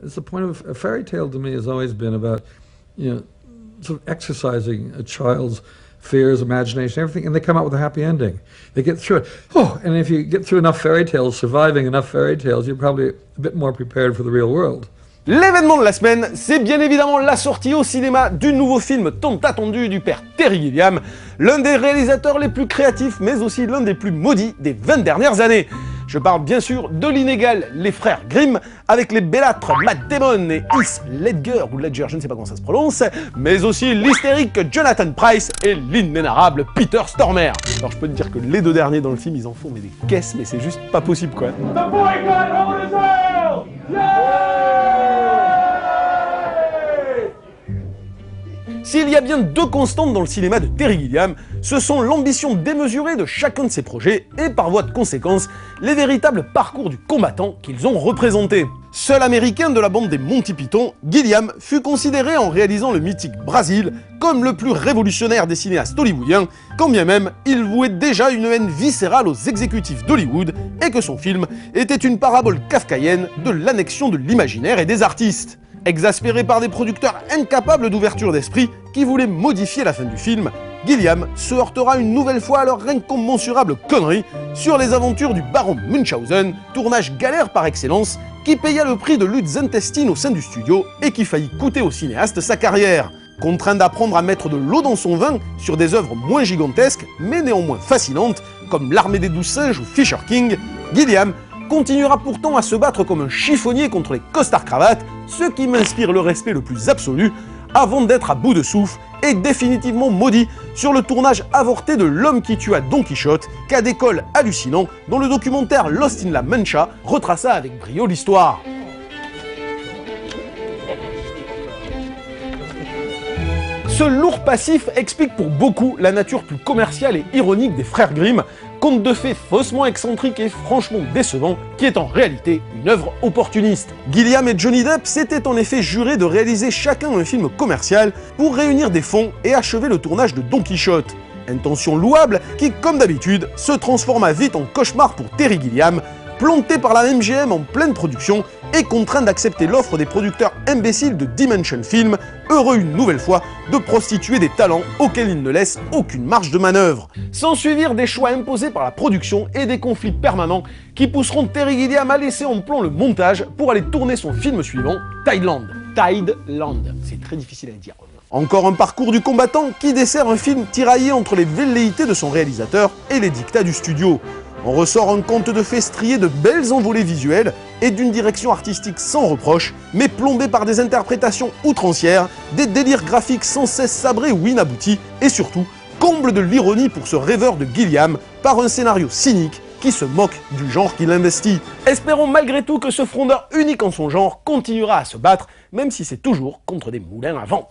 It's the point of a fairy tale to me has always been about, sort of exercising a child's fears, imagination, everything, and they come out with a happy ending. They get through it. Oh, and if you get through enough fairy tales, surviving enough fairy tales, you're probably a bit more prepared for the real world. L'événement de la semaine, c'est bien évidemment la sortie au cinéma du nouveau film tant attendu du père Terry Gilliam, l'un des réalisateurs les plus créatifs, mais aussi l'un des plus maudits des 20 dernières années. Je parle bien sûr de l'inégal Les Frères Grimm, avec les bellâtres Matt Damon et Heath Ledger, ou Ledger, je ne sais pas comment ça se prononce, mais aussi l'hystérique Jonathan Pryce et l'inénarrable Peter Stormare. Alors je peux te dire que les deux derniers dans le film, ils en font mais des caisses, mais c'est juste pas possible quoi. The boy got hold of Israel! S'il y a bien deux constantes dans le cinéma de Terry Gilliam, ce sont l'ambition démesurée de chacun de ses projets et par voie de conséquence, les véritables parcours du combattant qu'ils ont représentés. Seul américain de la bande des Monty Python, Gilliam fut considéré en réalisant le mythique Brasil comme le plus révolutionnaire des cinéastes hollywoodiens, quand bien même il vouait déjà une haine viscérale aux exécutifs d'Hollywood et que son film était une parabole kafkaïenne de l'annexion de l'imaginaire et des artistes. Exaspéré par des producteurs incapables d'ouverture d'esprit qui voulaient modifier la fin du film, Gilliam se heurtera une nouvelle fois à leur incommensurable connerie sur les aventures du baron Munchausen, tournage galère par excellence, qui paya le prix de luttes intestines au sein du studio et qui faillit coûter au cinéaste sa carrière. Contraint d'apprendre à mettre de l'eau dans son vin sur des œuvres moins gigantesques, mais néanmoins fascinantes, comme L'Armée des 12 singes ou Fisher King, Gilliam continuera pourtant à se battre comme un chiffonnier contre les costards-cravates, ce qui m'inspire le respect le plus absolu, avant d'être à bout de souffle et définitivement maudit sur le tournage avorté de L'homme qui tua Don Quichotte, cas d'école hallucinant dont le documentaire Lost in La Mancha retraça avec brio l'histoire. Ce lourd passif explique pour beaucoup la nature plus commerciale et ironique des frères Grimm, conte de fées faussement excentrique et franchement décevant, qui est en réalité une œuvre opportuniste. Gilliam et Johnny Depp s'étaient en effet jurés de réaliser chacun un film commercial pour réunir des fonds et achever le tournage de Don Quichotte. Intention louable qui, comme d'habitude, se transforma vite en cauchemar pour Terry Gilliam, planté par la MGM en pleine production et contraint d'accepter l'offre des producteurs imbéciles de Dimension Film, heureux une nouvelle fois de prostituer des talents auxquels ils ne laissent aucune marge de manœuvre. S'ensuivirent des choix imposés par la production et des conflits permanents qui pousseront Terry Gilliam à laisser en plan le montage pour aller tourner son film suivant, Tideland. C'est très difficile à dire. Encore un parcours du combattant qui dessert un film tiraillé entre les velléités de son réalisateur et les dictats du studio. On ressort un conte de fées strié de belles envolées visuelles et d'une direction artistique sans reproche, mais plombée par des interprétations outrancières, des délires graphiques sans cesse sabrés ou inaboutis, et surtout, comble de l'ironie pour ce rêveur de Gilliam, par un scénario cynique qui se moque du genre qu'il investit. Espérons malgré tout que ce frondeur unique en son genre continuera à se battre, même si c'est toujours contre des moulins à vent.